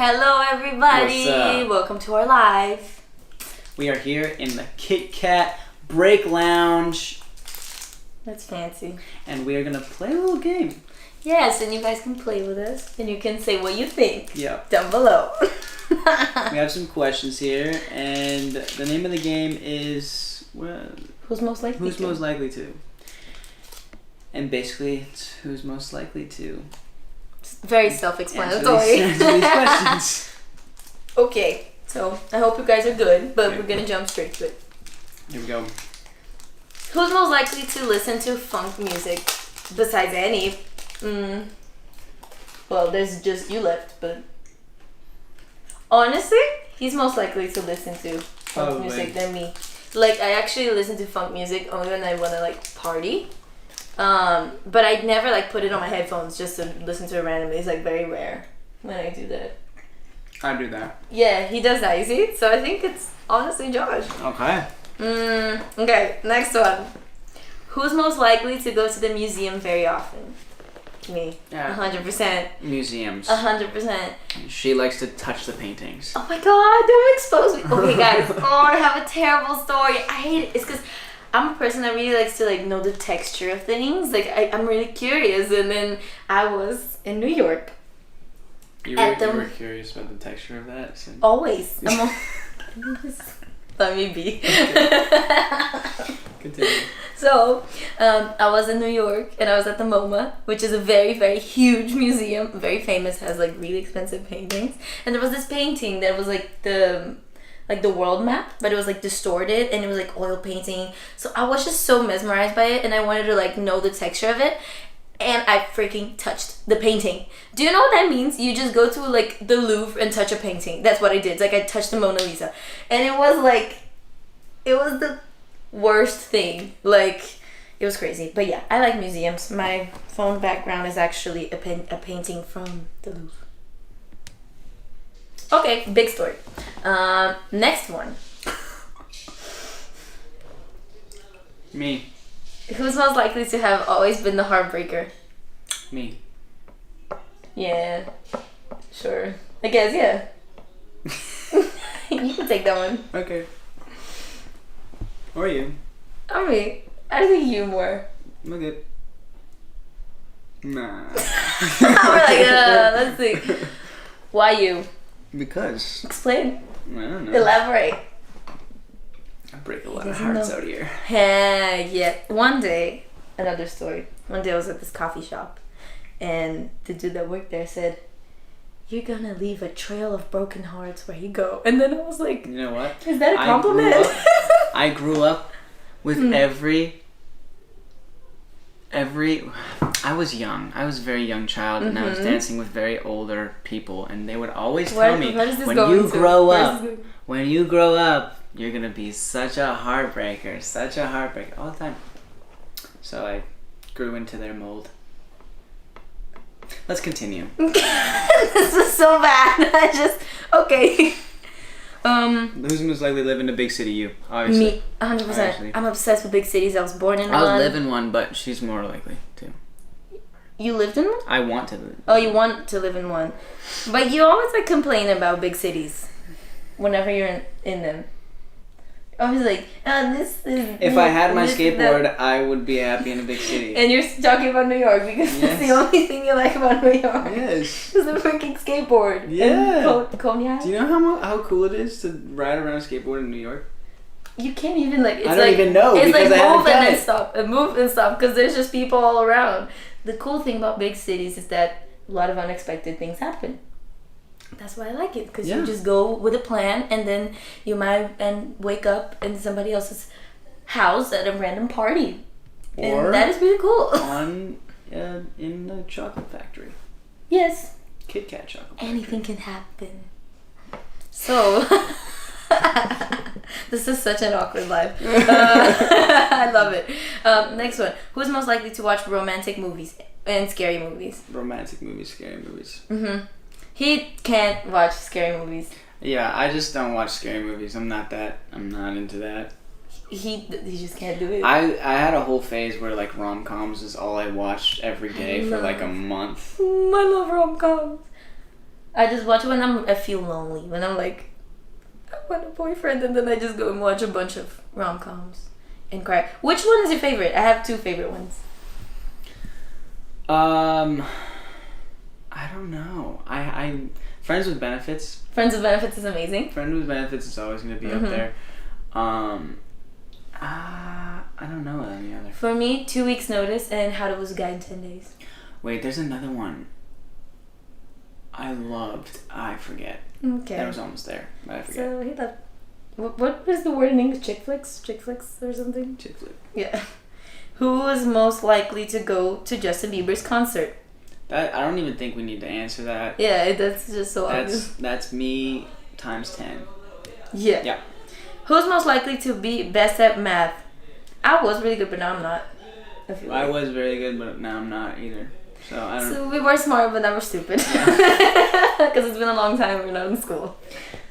Hello, everybody. What's up? Welcome to our live. We are here in the Kit Kat Break Lounge, That's fancy. and we are gonna play a little game. Yes, and you guys can play with us, and you can say what you think Yep. down below. We have some questions here, and the name of the game is Who's most likely? Who's to? most likely to? And basically, it's who's most likely to It's very answer self-explanatory. these questions. Okay, so I hope you guys are good, but Okay. we're gonna jump straight to it. Here we go. Who's most likely to listen to funk music besides Annie? Well, there's just you left, but honestly, he's most likely to listen to funk Probably. music than me. Like, I actually listen to funk music only when I wanna like party. But I'd never like put it on my headphones just to listen to it randomly. It's like very rare when I do that. I do that. Yeah, he does that, you see? So I think it's honestly Josh. Okay. Okay, next one. Who's most likely to go to the museum very often? Me. Yeah. 100%. Museums. 100%. She likes to touch the paintings. Oh my god, don't expose me. Okay, guys. Oh, I have a terrible story. I hate it. It's because I'm a person that really likes to like know the texture of things. Like I'm really curious, and then I was in New York. You were curious about the texture of that? So. Always. Let me be. Continue. So, I was in New York and I was at the MoMA, which is a very, very huge museum, very famous, has like really expensive paintings. And there was this painting that was like the world map, but it was like distorted and it was like oil painting. So I was just so mesmerized by it and I wanted to like know the texture of it. And I freaking touched the painting. Do you know what that means? You just go to like the Louvre and touch a painting. That's what I did. It's like I touched the Mona Lisa. And it was the worst thing. Like, it was crazy. But yeah, I like museums. My phone background is actually a painting from the Louvre. Okay, big story. Next one. Me. Who's most likely to have always been the heartbreaker? Me. Yeah, sure. I guess, yeah. You can take that one. Okay. Or you. I mean, I think you more. Okay. Nah. We're like, let's see. Why you? Because. Explain. I don't know. Elaborate. I break a lot of doesn't hearts know. out here. Yeah. One day, another story. One day I was at this coffee shop, and the dude that worked there said, "You're gonna leave a trail of broken hearts where you go." And then I was like, You know what? "Is that a compliment?" I grew up with every. I was young. I was a very young child, and I was dancing with very older people, and they would always tell me, where is this when going you to? grow Where's up, this going? when you grow up, you're gonna be such a heartbreaker, all the time. So I grew into their mold. Let's continue. This is so bad. Okay. Who's most likely to live in a big city? You, obviously. Me, 100%. Obviously. I'm obsessed with big cities. I was born in I'll one. live in one, but she's more likely to. You lived in one? I want to live. Oh, you want to live in one. But you always like complain about big cities whenever you're in them. Always like, this is... If I had my this is skateboard, that." I would be happy in a big city. And you're talking about New York because that's the Yes. only thing you like about New York. Yes. Is the freaking skateboard. Yeah. And Cognac. Do you know how cool it is to ride around a skateboard in New York? You can't even like... It's I don't like, even know It's because like I haven't move and done then it. stop. And move and stop because there's just people all around. The cool thing about big cities is that a lot of unexpected things happen. That's why I like it, because Yeah. you just go with a plan and then you might wake up in somebody else's house at a random party. Or And that is really cool. in the chocolate factory. Yes. Kit Kat chocolate factory. Anything can happen. So, this is such an awkward life. I love it. Next one. Who's most likely to watch romantic movies and scary movies? Romantic movies, scary movies. He can't watch scary movies. Yeah, I just don't watch scary movies. I'm not into that. He just can't do it. I had a whole phase where like rom-coms is all I watched every day for like a month. I love rom-coms. I just watch it when I feel lonely. When I'm like, I want a boyfriend, and then I just go and watch a bunch of rom-coms and cry. Which one is your favorite? I have two favorite ones. I don't know. I Friends with Benefits. Friends with Benefits is amazing. Friends with Benefits is always gonna be up there. I don't know any other. For me, 2 Weeks Notice and How to Lose a Guy in 10 Days. Wait, there's another one. I loved. I forget. Okay. That was almost there, but I forget. So he loved. What is the word in English? Chick flicks or something? Chick flick. Yeah. Who is most likely to go to Justin Bieber's concert? That I don't even think we need to answer that. Yeah, that's just so obvious. That's me times 10. Yeah. Yeah. Who's most likely to be best at math? I was really good, but now I'm not. I was very good, but now I'm not either. So I don't. So we were smart, but now we're stupid. Because it's been a long time we're not in school.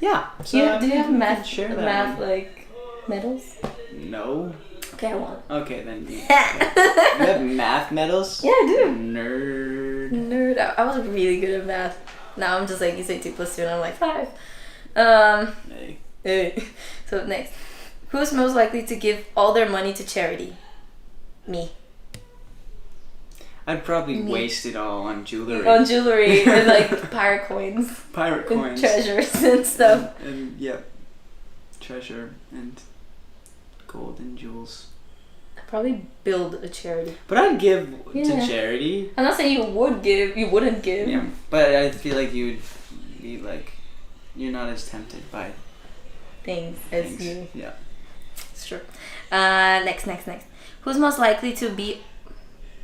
Yeah. So Do you have math? Share that Math one. like medals? No. Okay, I won. Okay, then you have math medals? Yeah, I do. Nerd. Nerd. I was really good at math. Now I'm just like, you say 2 + 2 and I'm like 5. Hey. So next. Who's most likely to give all their money to charity? Me. I'd probably waste it all on jewelry. On jewelry and like pirate coins. Pirate And coins. treasures and stuff. And yeah. Treasure and gold and jewels. I'd probably build a charity. But I'd give to Yeah. charity. I'm not saying you wouldn't give. Yeah. But I feel like you would be like, you're not as tempted by Things as things. you. Yeah. It's true. Next. Who's most likely to be?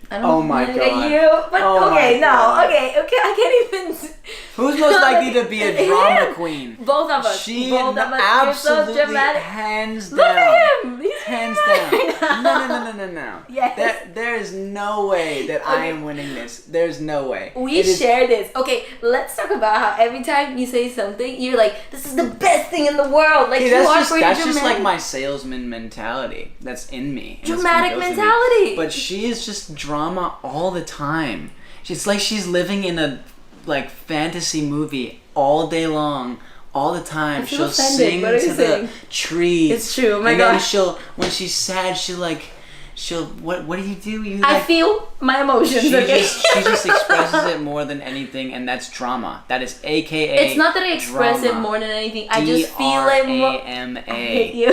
I don't Oh my look God. at you, but Oh okay, my no, God. okay, I can't even. Who's most likely to be a drama Him. queen? Both of us. She Both of us. You're so absolutely dramatic. hands down. Look at him. He's Hands right down. now. No. Yes. There is no way that I am winning this. There's no way. We It is- share this. Okay, let's talk about how every time you say something, you're like, "This is the best thing in the world." Like Hey, you that's are just, pretty that's dramatic. just like my salesman mentality. That's in me. and it's Dramatic been built in me. mentality. But she is just drama all the time. It's like she's living in a like fantasy movie all day long. All the time, I feel she'll offended. sing What are to you the saying? trees. It's true. Oh my and then gosh. when she's sad, she'll what do you do? You I like, feel my emotions. she Okay. she just expresses it more than anything, and that's drama. That is AKA. It's not that I express it drama. more than anything. I just feel it more. I hate DRAMA. you.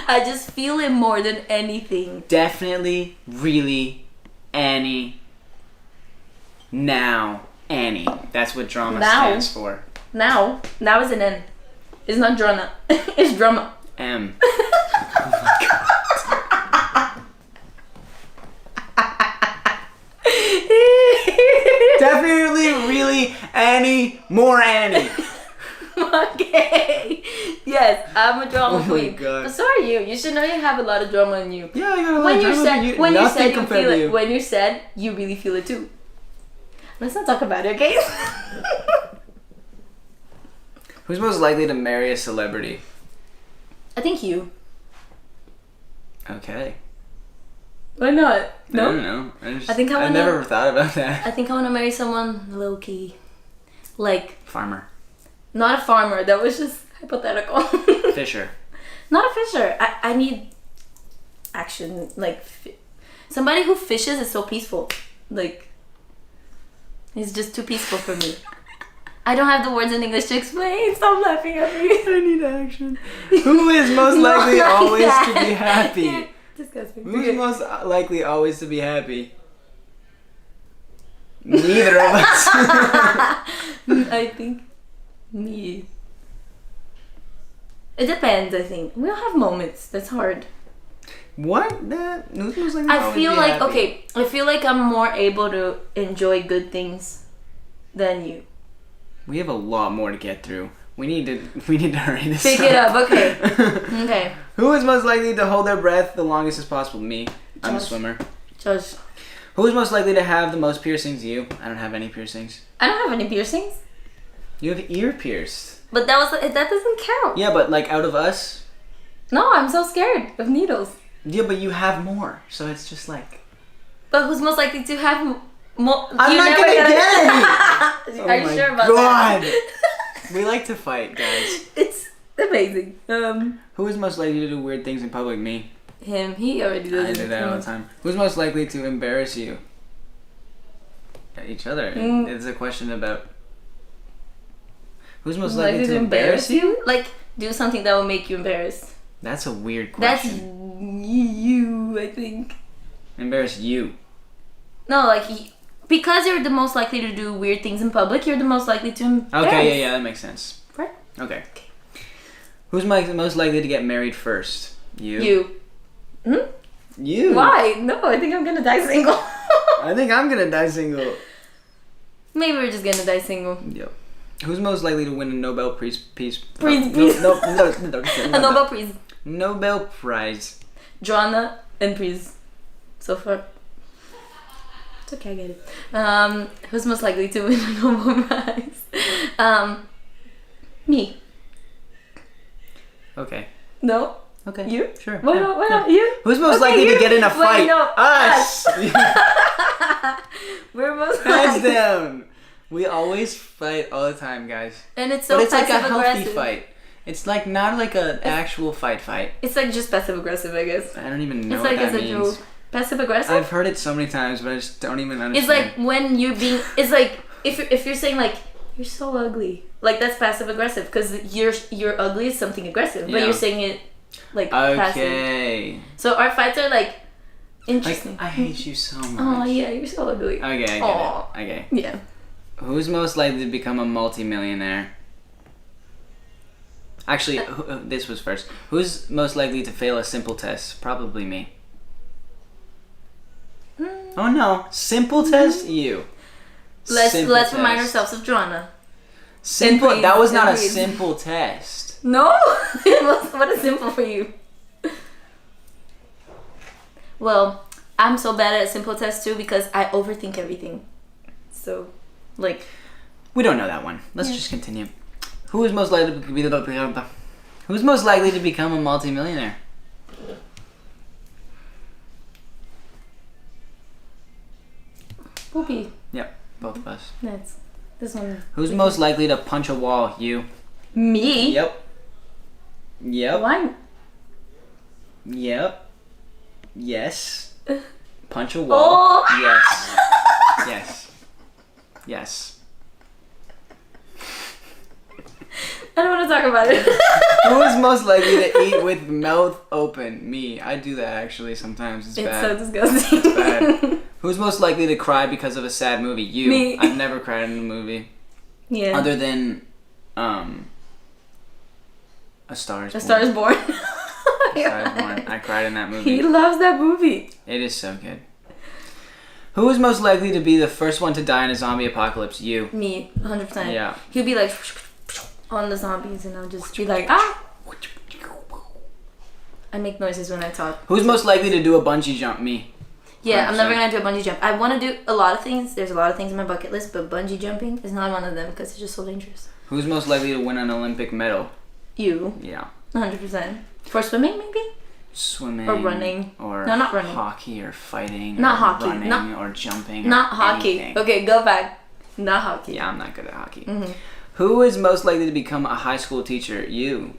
I just feel it more than anything. Definitely, really, Annie. Now, Annie. That's what drama Now. stands for. Now is an N. It's not drama. It's drama. M. Definitely, really, Annie. More Annie. Okay. Yes, I'm a drama Oh my queen. God. But so are you. You should know you have a lot of drama in you. Yeah, I got a lot When of you're drama, sad, but when you're nothing sad, you compared feel to it. you. When you're sad, you really feel it too. Let's not talk about it, okay? Who's most likely to marry a celebrity? I think you. Okay. Why not? I No. don't know. I think I I wanna- never thought about that. I think I want to marry someone low key, like Farmer. not a farmer. That was just hypothetical. Fisher. Not a fisher. I need action. Like somebody who fishes is so peaceful. Like it's just too peaceful for me. I don't have the words in English to explain. Stop laughing at me. I need action. Who is most likely Not like always that. to be happy? You're disgusting. Who's Okay. most likely always to be happy? Neither of us. I think me. It depends. I think we all have moments. That's hard. What? Who's most likely to I always feel be like happy? okay. I feel like I'm more able to enjoy good things than you. We have a lot more to get through. We need to hurry this Pick it up. Okay. Okay. Who is most likely to hold their breath the longest as possible? Me. I'm a Josh. swimmer. Josh, Who is most likely to have the most piercings? You. I don't have any piercings. I don't have any piercings, You have ear pierced. but that doesn't count. Yeah, but like out of us. No, I'm so scared of needles. Yeah, but you have more, so it's just like. But who's most likely to have I'm you're not never gonna get Are you sure about that? We like to fight, guys. It's amazing. Who is most likely to do weird things in public? Me. Him. He already does I do that all the time. Who's most likely to embarrass you? Each other. It's a question about who's most likely to embarrass you? Like, do something that will make you embarrassed. That's a weird That's question. you, I think. Embarrass you. No, like, because you're the most likely to do weird things in public, you're the most likely to embarrass. Okay, yeah, that makes sense. Right? Okay. Who's most likely to get married first? You. You. Hmm? You. Why? No, I think I'm gonna die single. I think I'm gonna die single. Maybe we're just gonna die single. Yep. Who's most likely to win a Nobel Peace? No, a Nobel Prize. Nobel Prize. Joanna and Prize. So far. It's okay, I get it. Who's most likely to win a Nobel Prize? Me. Okay. No? Okay. You? Sure. Why yeah, not? Why yeah. not? You? Who's most likely to get in a fight? Wait, no. Us. We're most Hands likely. down. We always fight all the time, guys. And it's so But it's like a passive healthy aggressive. fight. It's like not like an actual fight. It's like just passive aggressive, I guess. I don't even know It's what like that it's a means. joke. Passive aggressive? I've heard it so many times, but I just don't even understand. It's like when you're being. It's like if you're saying like you're so ugly, like that's passive aggressive because you're ugly is something aggressive, but Yeah. you're saying it like passive. Okay. So our fights are like Like, interesting. I hate you so much. Oh yeah, you're so ugly. Okay, I get Aw. it. Okay. Yeah. Who's most likely to become a multimillionaire? Actually, this was first. Who's most likely to fail a simple test? Probably me. Oh no, simple test? You. Let's Simple remind test. ourselves of Joanna. Simple. And That was not a breathe. simple test. No, it was what is simple for you. Well, I'm so bad at simple tests too because I overthink everything. So, like, We don't know that one. Let's Yeah. just continue. Who is most likely to be Who's most likely to become a multimillionaire? Poopy. Yep, both of us. That's this one. Who's most likely to punch a wall? You. Me? Yep. Yep. Why? Yep. Yes. Punch a wall. Oh. Yes. Yes. Yes. I don't want to talk about it. Who is most likely to eat with mouth open? Me. I do that actually sometimes. It's It's bad. so disgusting. It's bad. Who's most likely to cry because of a sad movie? You. Me. I've never cried in a movie. Yeah. Other than A Star is A Born. Star is Born. A Star is Born. I cried in that movie. He loves that movie. It is so good. Who is most likely to be the first one to die in a zombie apocalypse? You. Me, 100%. Yeah. He'll be like on the zombies, and I'll just be like, ah. I make noises when I talk. Who's most likely to do a bungee jump? Me. Yeah, I'm never 100%. gonna do a bungee jump. I want to do a lot of things. There's a lot of things in my bucket list, but bungee jumping is not one of them because it's just so dangerous. Who's most likely to win an Olympic medal? You, Yeah. 100%. For swimming, maybe? Swimming. Or running. Or No, not running. hockey or fighting. Not or hockey, Running not- or jumping. Not or hockey. anything. Okay, go back. Not hockey. Yeah, I'm not good at hockey. Mhm. Who is most likely to become a high school teacher? You.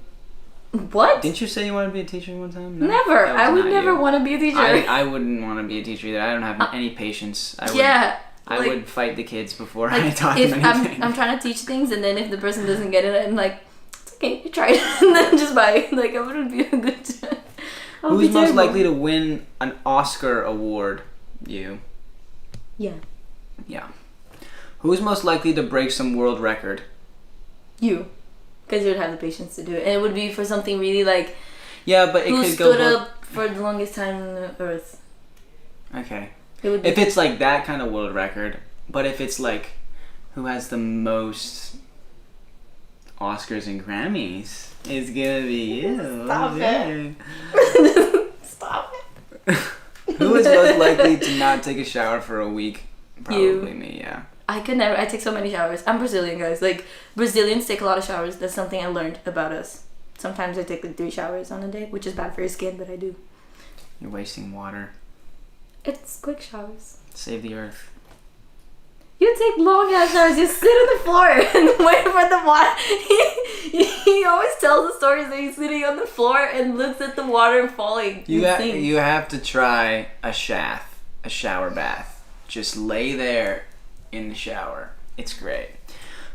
What? Didn't you say you wanted to be a teacher one time? No? Never. That was I would not never you. want to be a teacher. I wouldn't want to be a teacher either. I don't have any patience. I would, yeah. I like- would fight the kids before Like, I taught if them anything. I'm trying to teach things, and then if the person doesn't get it, I'm like, it's okay, you tried, and then just bye. Like, I wouldn't be a good. I would Who's be most terrible. likely to win an Oscar award? You. Yeah, Yeah. Who's most likely to break some world record? you, because you would have the patience to do it, and it would be for something really like Yeah, but it who could go stood both. up for the longest time on the earth. Okay. It would be. If it's like that kind of world record, but if it's like who has the most Oscars and Grammys, it's gonna be you. Stop it. Stop it. Who is most likely to not take a shower for a week? You. Probably me, yeah. I could never. I take so many showers. I'm Brazilian, guys. Like, Brazilians take a lot of showers. That's something I learned about us. Sometimes I take like 3 showers on a day, which is bad for your skin, but I do. You're wasting water. It's quick showers. Save the earth. You take long ass showers. You sit on the floor and wait for the water. He always tells the stories that he's sitting on the floor and looks at the water falling. You have to try a shower bath. Just lay there in the shower. It's great.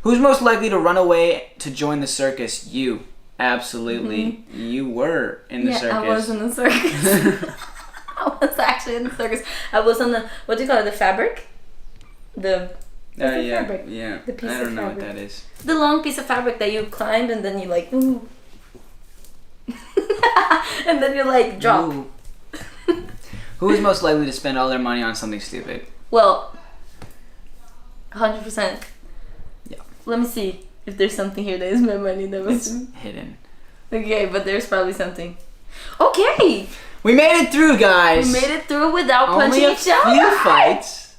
Who's most likely to run away to join the circus? You. Absolutely. Mm-hmm. You were in the circus. I was in the circus. I was actually in the circus. I was on the, what do you call it, the fabric? The fabric. Yeah. The piece I don't of know fabric. what that is. The long piece of fabric that you climb and then you like, ooh. And then you like drop. Ooh. Who is most likely to spend all their money on something stupid? Well, 100%. Yeah. Let me see if there's something here that is my money that was hidden. Okay, but there's probably something. Okay! We made it through, guys! We made it through without Only punching a each other! few fights.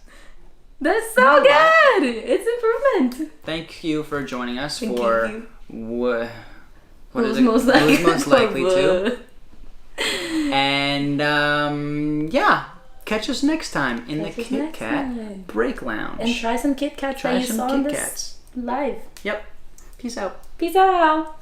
That's so good! It's improvement! Thank you for joining us Thank for... you. Who's most likely, most likely to? And, yeah. Catch us next time in the Kit Kat Break Lounge. And try some Kit Kats that you saw on this Kats. live. Yep. Peace out. Peace out!